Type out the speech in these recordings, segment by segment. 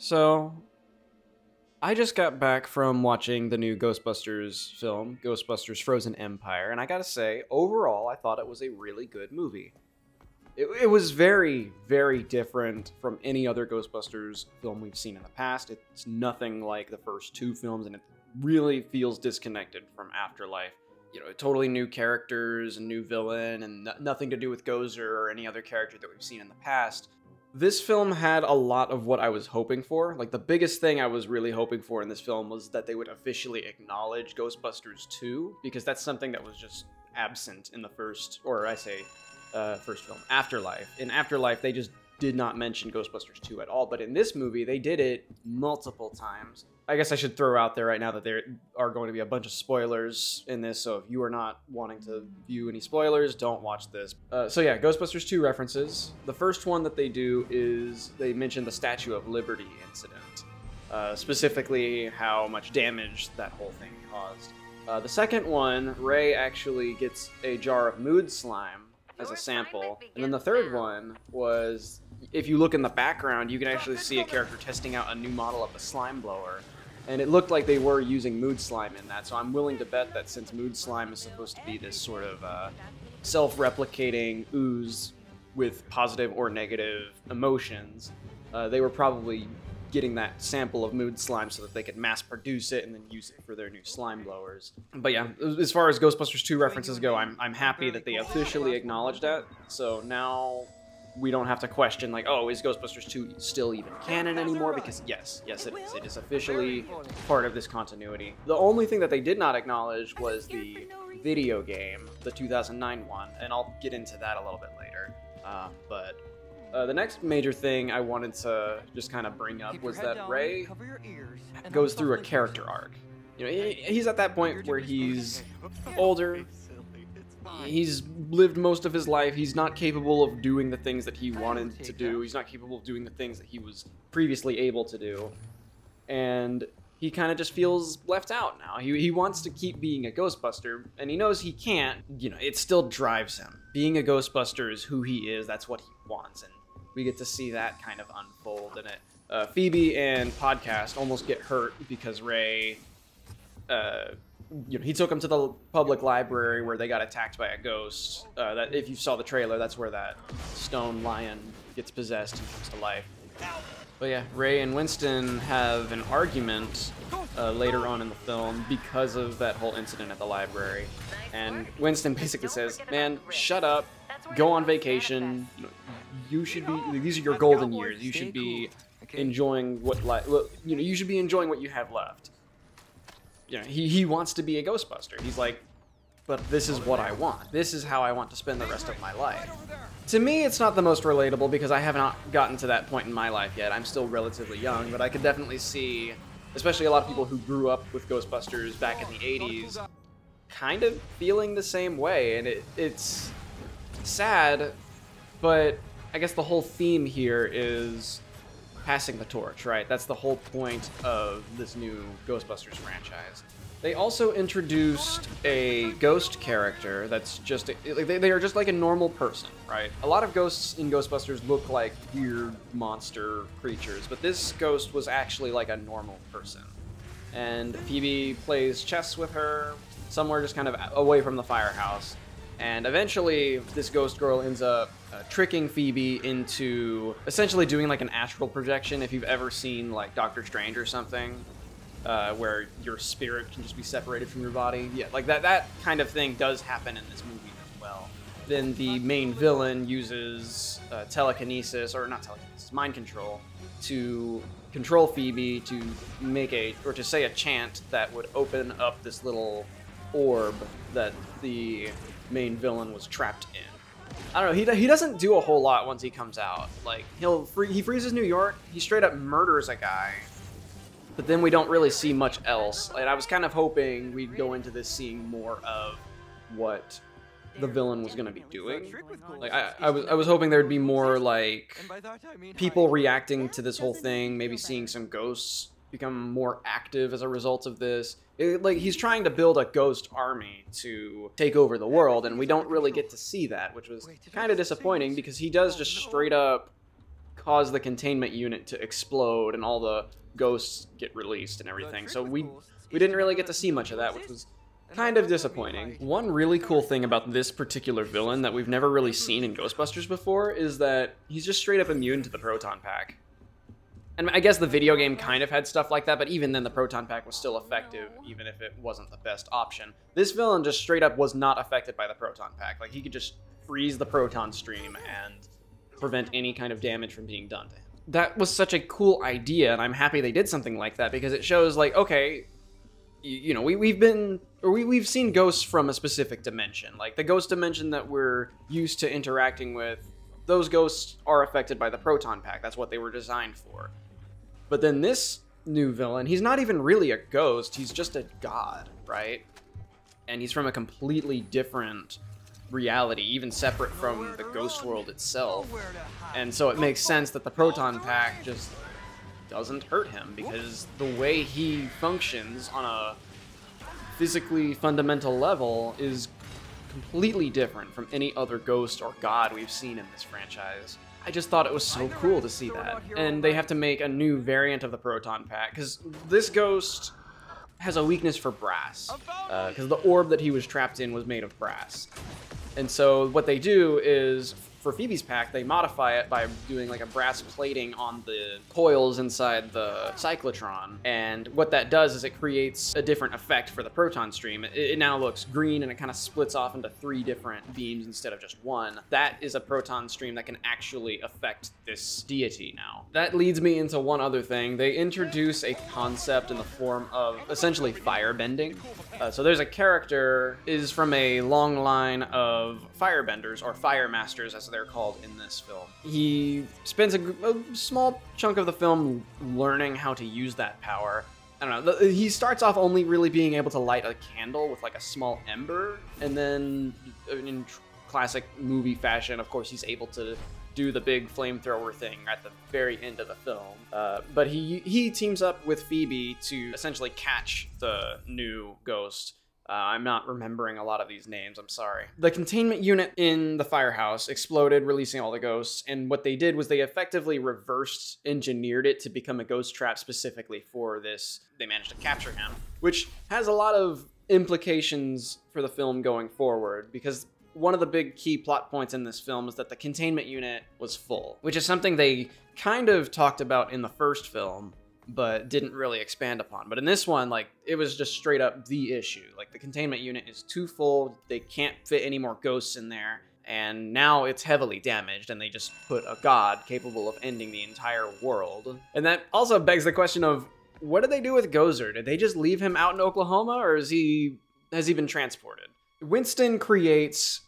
So, I just got back from watching the new Ghostbusters film, Ghostbusters Frozen Empire, and I gotta say, overall, I thought it was a really good movie. It was very, very different from any other Ghostbusters film we've seen in the past. It's nothing like the first two films, and it really feels disconnected from Afterlife. You know, totally new characters, a new villain, and nothing to do with Gozer or any other character that we've seen in the past. This film had a lot of what I was hoping for. Like, the biggest thing I was really hoping for in this film was that they would officially acknowledge Ghostbusters 2, because that's something that was just absent in the first, or I say, first film, Afterlife. In Afterlife, they just did not mention Ghostbusters 2 at all, but in this movie, they did it multiple times. I guess I should throw out there right now that there are going to be a bunch of spoilers in this, so if you are not wanting to view any spoilers, don't watch this. So yeah, Ghostbusters 2 references. The first one that they do is they mention the Statue of Liberty incident, specifically how much damage that whole thing caused. The second one, Ray actually gets a jar of mood slime as a sample, and then the third one was, if you look in the background, you can actually see a character testing out a new model of the slime blower, and it looked like they were using mood slime in that, so I'm willing to bet that since mood slime is supposed to be this sort of self-replicating ooze with positive or negative emotions, they were probably getting that sample of mood slime so that they could mass produce it and then use it for their new slime blowers. But yeah, as far as Ghostbusters 2 references go, I'm happy that they officially acknowledged that. So now we don't have to question, like, oh, is Ghostbusters 2 still even canon anymore? Because yes it is. It is officially part of this continuity. The only thing that they did not acknowledge was the video game, the 2009 one, and I'll get into that a little bit later. The next major thing I wanted to just kind of bring up was that Ray goes through a character arc. You know, he's at that point where he's older, he's lived most of his life, he's not capable of doing the things that he wanted to do, he's not capable of doing the things that he was previously able to do, and he kind of just feels left out now. He wants to keep being a Ghostbuster, and he knows he can't. You know, it still drives him. Being a Ghostbuster is who he is, that's what he wants, and we get to see that kind of unfold in it. Phoebe and Podcast almost get hurt because Ray, he took them to the public library where they got attacked by a ghost. That, if you saw the trailer, that's where that stone lion gets possessed and comes to life. But yeah, Ray and Winston have an argument later on in the film because of that whole incident at the library. And Winston basically says, man, shut up, go on vacation. You should be, these are your golden years. You should be enjoying you should be enjoying what you have left. You know, he wants to be a Ghostbuster. He's like, but this is what I want. This is how I want to spend the rest of my life. To me, it's not the most relatable because I have not gotten to that point in my life yet. I'm still relatively young, but I could definitely see, especially a lot of people who grew up with Ghostbusters back in the 80s, kind of feeling the same way. And it's sad, but I guess the whole theme here is passing the torch, right? That's the whole point of this new Ghostbusters franchise. They also introduced a ghost character that's just, they are just like a normal person, right? A lot of ghosts in Ghostbusters look like weird monster creatures, but this ghost was actually like a normal person. And Phoebe plays chess with her somewhere just kind of away from the firehouse. And eventually, this ghost girl ends up tricking Phoebe into essentially doing like an astral projection. If you've ever seen like Doctor Strange or something, where your spirit can just be separated from your body. Yeah, like that kind of thing does happen in this movie as well. Then the main villain uses telekinesis, or not telekinesis, mind control, to control Phoebe to to say a chant that would open up this little orb that the main villain was trapped in. I don't know, he doesn't do a whole lot once he comes out. Like, he freezes New York, he straight up murders a guy, but then we don't really see much else. And I was kind of hoping we'd go into this seeing more of what the villain was going to be doing. Like, I was hoping there'd be more, like, people reacting to this whole thing, maybe seeing some ghosts become more active as a result of this. Like, he's trying to build a ghost army to take over the world, and we don't really get to see that, which was kind of disappointing because he does just straight up cause the containment unit to explode and all the ghosts get released and everything. So we didn't really get to see much of that, which was kind of disappointing. One really cool thing about this particular villain that we've never really seen in Ghostbusters before is that he's just straight up immune to the proton pack. And I guess the video game kind of had stuff like that, but even then the proton pack was still effective, even if it wasn't the best option. This villain just straight up was not affected by the proton pack. Like, he could just freeze the proton stream and prevent any kind of damage from being done to him. That was such a cool idea, and I'm happy they did something like that, because it shows, like, okay, you know, we've seen ghosts from a specific dimension. Like, the ghost dimension that we're used to interacting with, those ghosts are affected by the proton pack. That's what they were designed for. But then this new villain, he's not even really a ghost, he's just a god, right? And he's from a completely different reality, even separate from the ghost world itself. And so it makes sense that the proton pack just doesn't hurt him, because the way he functions on a physically fundamental level is completely different from any other ghost or god we've seen in this franchise. I just thought it was so cool to see that. And they have to make a new variant of the proton pack, because this ghost has a weakness for brass, because the orb that he was trapped in was made of brass. And so what they do is, for Phoebe's pack, they modify it by doing like a brass plating on the coils inside the cyclotron. And what that does is it creates a different effect for the proton stream. It now looks green, and it kind of splits off into 3 different beams instead of just one. That is a proton stream that can actually affect this deity now. That leads me into one other thing. They introduce a concept in the form of essentially firebending. So there's a character is from a long line of firebenders, or fire masters as they're called in this film. He spends a small chunk of the film learning how to use that power. I don't know, he starts off only really being able to light a candle with like a small ember, and then in classic movie fashion, of course, he's able to do the big flamethrower thing at the very end of the film. But he teams up with Phoebe to essentially catch the new ghost. I'm not remembering a lot of these names, I'm sorry. The containment unit in the firehouse exploded, releasing all the ghosts, and what they did was they effectively reverse engineered it to become a ghost trap specifically for this. They managed to capture him, which has a lot of implications for the film going forward, because one of the big key plot points in this film is that the containment unit was full, which is something they kind of talked about in the first film, but didn't really expand upon. But in this one, like, it was just straight up the issue. Like, the containment unit is too full, they can't fit any more ghosts in there, and now it's heavily damaged, and they just put a god capable of ending the entire world. And that also begs the question of, what did they do with Gozer? Did they just leave him out in Oklahoma, or has he been transported? Winston creates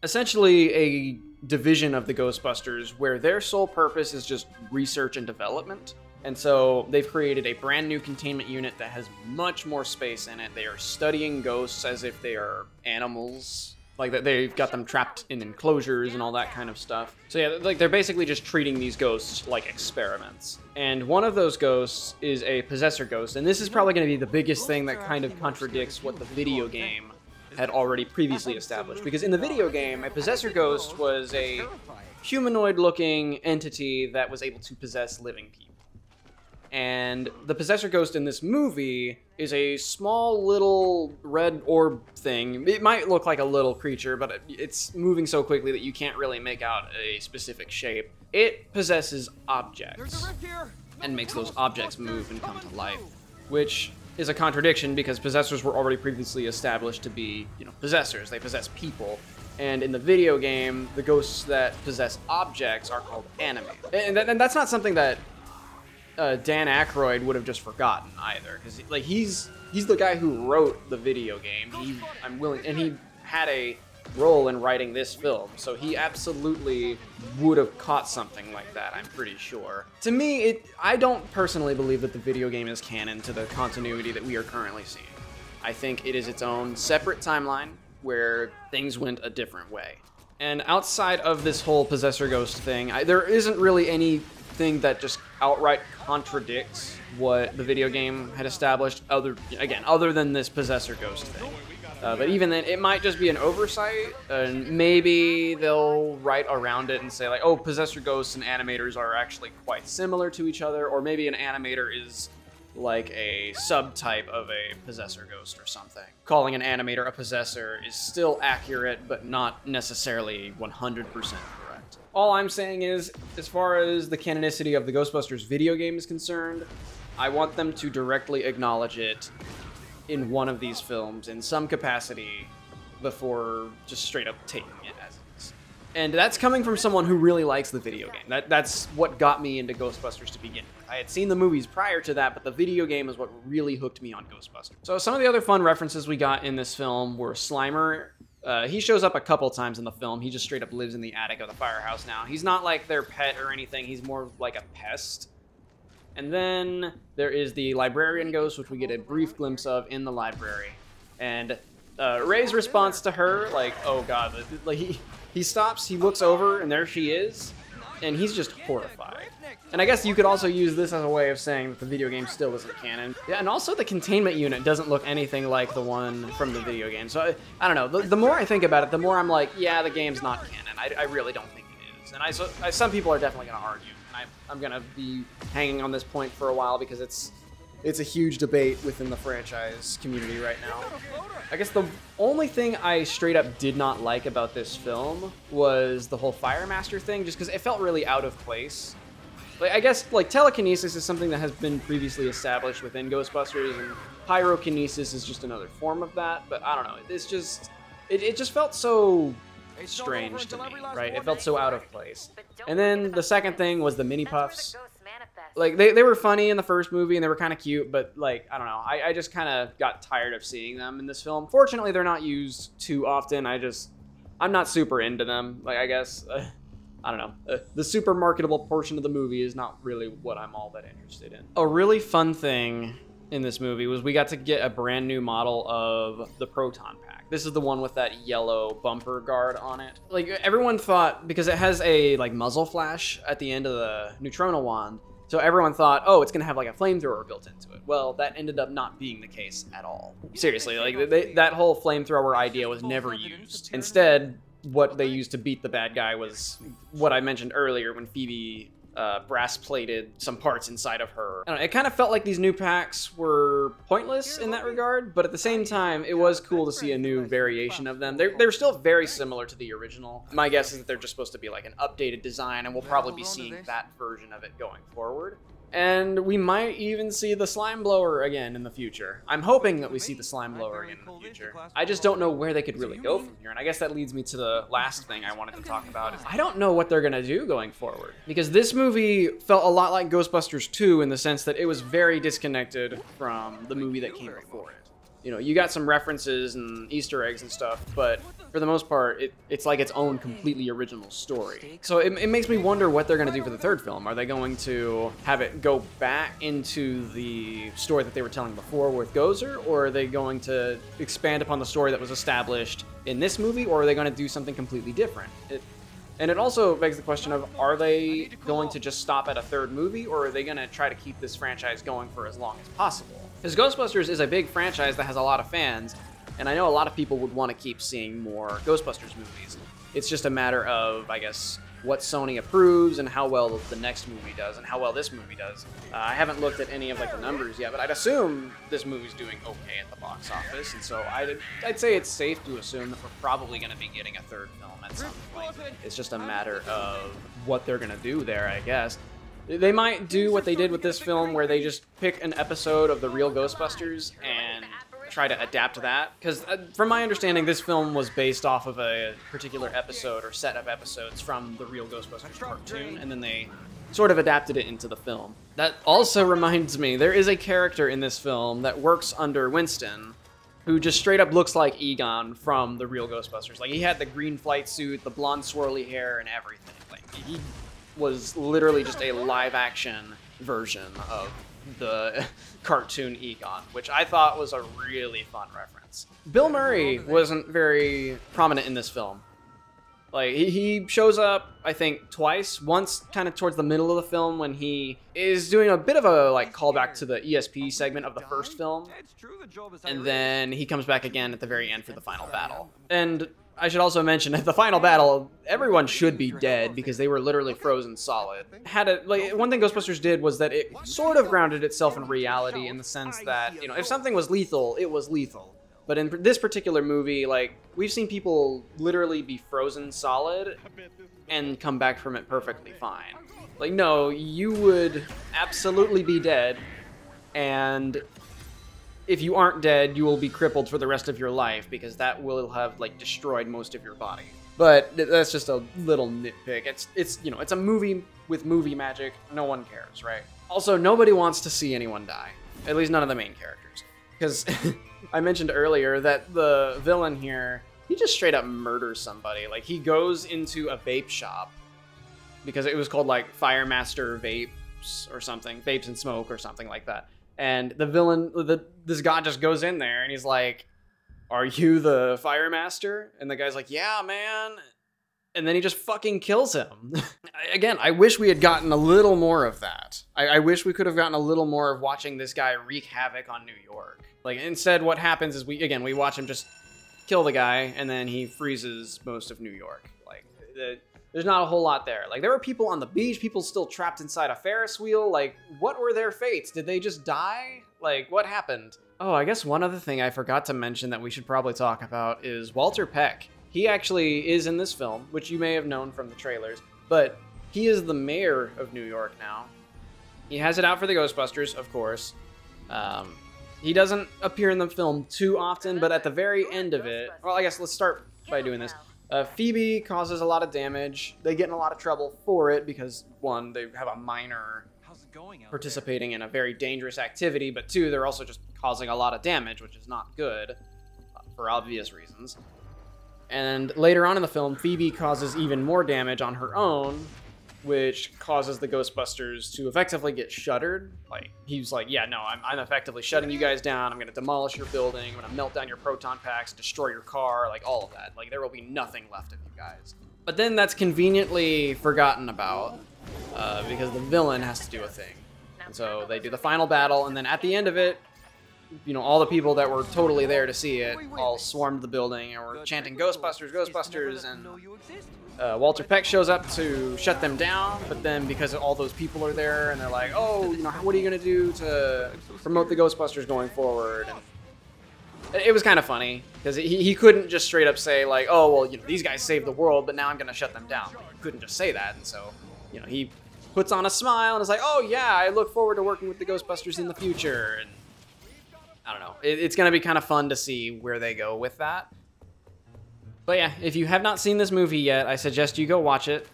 essentially a division of the Ghostbusters where their sole purpose is just research and development. And so they've created a brand new containment unit that has much more space in it. They are studying ghosts as if they are animals. Like, that they've got them trapped in enclosures and all that kind of stuff. So yeah, like, they're basically just treating these ghosts like experiments. And one of those ghosts is a possessor ghost. And this is probably going to be the biggest thing that kind of contradicts what the video game had already previously established. Because in the video game, a possessor ghost was a humanoid-looking entity that was able to possess living people. And the possessor ghost in this movie is a small little red orb thing. It might look like a little creature, but it's moving so quickly that you can't really make out a specific shape. It possesses objects and makes those objects move and come to life, which is a contradiction because possessors were already previously established to be, you know, possessors. They possess people. And in the video game, the ghosts that possess objects are called animated. And that's not something that Dan Aykroyd would have just forgotten either, because like he's the guy who wrote the video game. He had a role in writing this film, so he absolutely would have caught something like that, I'm pretty sure. To me, I don't personally believe that the video game is canon to the continuity that we are currently seeing. I think it is its own separate timeline where things went a different way. And outside of this whole possessor ghost thing, there isn't really anything that just outright contradicts what the video game had established, other than this possessor ghost thing. But even then, it might just be an oversight, and maybe they'll write around it and say like, oh, possessor ghosts and animators are actually quite similar to each other, or maybe an animator is like a subtype of a possessor ghost or something. Calling an animator a possessor is still accurate, but not necessarily 100% correct. All I'm saying is, as far as the canonicity of the Ghostbusters video game is concerned, I want them to directly acknowledge it in one of these films in some capacity before just straight up taking it as it is. And that's coming from someone who really likes the video game. That's what got me into Ghostbusters to begin with. I had seen the movies prior to that, but the video game is what really hooked me on Ghostbusters. So some of the other fun references we got in this film were Slimer. He shows up a couple times in the film. He just straight up lives in the attic of the firehouse now. He's not like their pet or anything. He's more like a pest. And then there is the librarian ghost, which we get a brief glimpse of in the library. And Ray's response to her, like, oh god, like he stops, he looks over, and there she is, and he's just horrified. And I guess you could also use this as a way of saying that the video game still isn't canon. Yeah, and also the containment unit doesn't look anything like the one from the video game. So I don't know, the more I think about it, the more I'm like, yeah, the game's not canon. I really don't think it is. And some people are definitely going to argue. I'm gonna be hanging on this point for a while because it's a huge debate within the franchise community right now. I guess the only thing I straight up did not like about this film was the whole Firemaster thing, just because it felt really out of place. Like, I guess like telekinesis is something that has been previously established within Ghostbusters, and pyrokinesis is just another form of that. But I don't know. It's just it just felt so strange to me, right? It felt so out of place. And then the second thing was the mini puffs. Like they were funny in the first movie and they were kind of cute, but like I don't know, I just kind of got tired of seeing them in this film. Fortunately, they're not used too often. I'm not super into them. Like I guess I don't know. The super marketable portion of the movie is not really what I'm all that interested in. A really fun thing in this movie was we got to get a brand new model of the Proton Pack. This is the one with that yellow bumper guard on it. Like everyone thought, because it has a like muzzle flash at the end of the Neutrona wand, so everyone thought, oh, it's gonna have like a flamethrower built into it. Well, that ended up not being the case at all. Seriously, like that whole flamethrower idea was never used. Instead, what they used to beat the bad guy was what I mentioned earlier when Phoebe brass-plated some parts inside of her. I don't know, it kind of felt like these new packs were pointless in that regard, but at the same time, it was cool to see a new variation of them. They're still very similar to the original. My guess is that they're just supposed to be like an updated design, and we'll probably be seeing that version of it going forward. And we might even see the slime blower again in the future. I'm hoping that we see the slime blower again in the future. I just don't know where they could really go from here. And I guess that leads me to the last thing I wanted to talk about. I don't know what they're gonna do going forward. Because this movie felt a lot like Ghostbusters 2 in the sense that it was very disconnected from the movie that came before it. You know, you got some references and Easter eggs and stuff, but for the most part, it's like its own completely original story. So it makes me wonder what they're going to do for the third film. Are they going to have it go back into the story that they were telling before with Gozer, or are they going to expand upon the story that was established in this movie, or are they going to do something completely different? And it also begs the question of, are they going to just stop at a third movie, or are they going to try to keep this franchise going for as long as possible? Because Ghostbusters is a big franchise that has a lot of fans, and I know a lot of people would want to keep seeing more Ghostbusters movies. It's just a matter of, I guess, what Sony approves and how well the next movie does and how well this movie does. I haven't looked at any of like the numbers yet, but I'd assume this movie's doing okay at the box office, and so I'd say it's safe to assume that we're probably going to be getting a third film at some point. It's just a matter of what they're going to do there, I guess. They might do what they did with this film, where they just pick an episode of the real Ghostbusters and try to adapt that. Because from my understanding, this film was based off of a particular episode or set of episodes from the real Ghostbusters cartoon, and then they sort of adapted it into the film. That also reminds me, there is a character in this film that works under Winston, who just straight up looks like Egon from the real Ghostbusters. Like, he had the green flight suit, the blonde swirly hair, and everything. Like, he was literally just a live-action version of the cartoon Egon, which I thought was a really fun reference. Bill Murray wasn't very prominent in this film. Like, he shows up, I think, twice. Once kind of towards the middle of the film when he is doing a bit of a, like, callback to the ESP segment of the first film. And then he comes back again at the very end for the final battle. And I should also mention, at the final battle, everyone should be dead because they were literally frozen solid. One thing Ghostbusters did was that it sort of grounded itself in reality in the sense that, you know, if something was lethal, it was lethal. But in this particular movie, like, we've seen people literally be frozen solid and come back from it perfectly fine. Like, no, you would absolutely be dead, and if you aren't dead, you will be crippled for the rest of your life because that will have, like, destroyed most of your body. But that's just a little nitpick. It's you know, it's a movie with movie magic. No one cares, right? Also, nobody wants to see anyone die. At least none of the main characters. Because I mentioned earlier that the villain here, he just straight up murders somebody. Like, he goes into a vape shop because it was called, like, Firemaster Vapes or something. Vapes and Smoke or something like that. And the villain, this guy just goes in there and he's like, "Are you the Firemaster?" And the guy's like, "Yeah, man." And then he just fucking kills him. Again, I wish we had gotten a little more of that. I wish we could have gotten a little more of watching this guy wreak havoc on New York. Like, instead what happens is we watch him just kill the guy and then he freezes most of New York. Like, there's not a whole lot there. Like, there were people on the beach, people still trapped inside a Ferris wheel. Like, what were their fates? Did they just die? Like, what happened? Oh, I guess one other thing I forgot to mention that we should probably talk about is Walter Peck. He actually is in this film, which you may have known from the trailers, but he is the mayor of New York now. He has it out for the Ghostbusters, of course. He doesn't appear in the film too often, but at the very end of it, well, I guess let's start by doing this. Phoebe causes a lot of damage. They get in a lot of trouble for it because, one, they have a minor participating in a very dangerous activity, but two, they're also just causing a lot of damage, which is not good for obvious reasons. And later on in the film, Phoebe causes even more damage on her own, which causes the Ghostbusters to effectively get shuttered. Like, he's like, "Yeah, no, I'm effectively shutting you guys down. I'm going to demolish your building. I'm going to melt down your proton packs, destroy your car," like all of that. Like, there will be nothing left of you guys. But then that's conveniently forgotten about because the villain has to do a thing. And so they do the final battle, and then at the end of it, you know, all the people that were totally there to see it all swarmed the building and were chanting "Ghostbusters, Ghostbusters," and Walter Peck shows up to shut them down, but then because all those people are there and they're like, "Oh, you know, what are you going to do to promote the Ghostbusters going forward?" And it was kind of funny because he couldn't just straight up say like, "Oh, well, you know, these guys saved the world, but now I'm going to shut them down." He couldn't just say that, and so, you know, he puts on a smile and is like, "Oh yeah, I look forward to working with the Ghostbusters in the future." And I don't know. It's going to be kind of fun to see where they go with that. But yeah, if you have not seen this movie yet, I suggest you go watch it.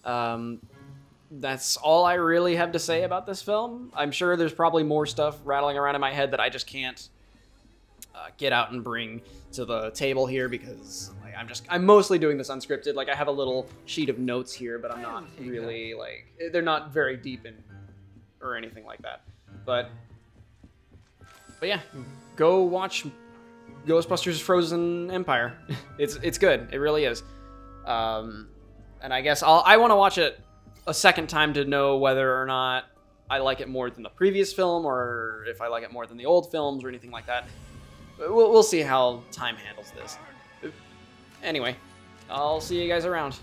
That's all I really have to say about this film. I'm sure there's probably more stuff rattling around in my head that I just can't get out and bring to the table here because like, I'm mostly doing this unscripted. Like, I have a little sheet of notes here, but I'm not really, like, they're not very deep in or anything like that. But yeah, go watch Ghostbusters Frozen Empire. It's good. It really is. And I guess I want to watch it a second time to know whether or not I like it more than the previous film or if I like it more than the old films or anything like that. We'll see how time handles this. Anyway, I'll see you guys around.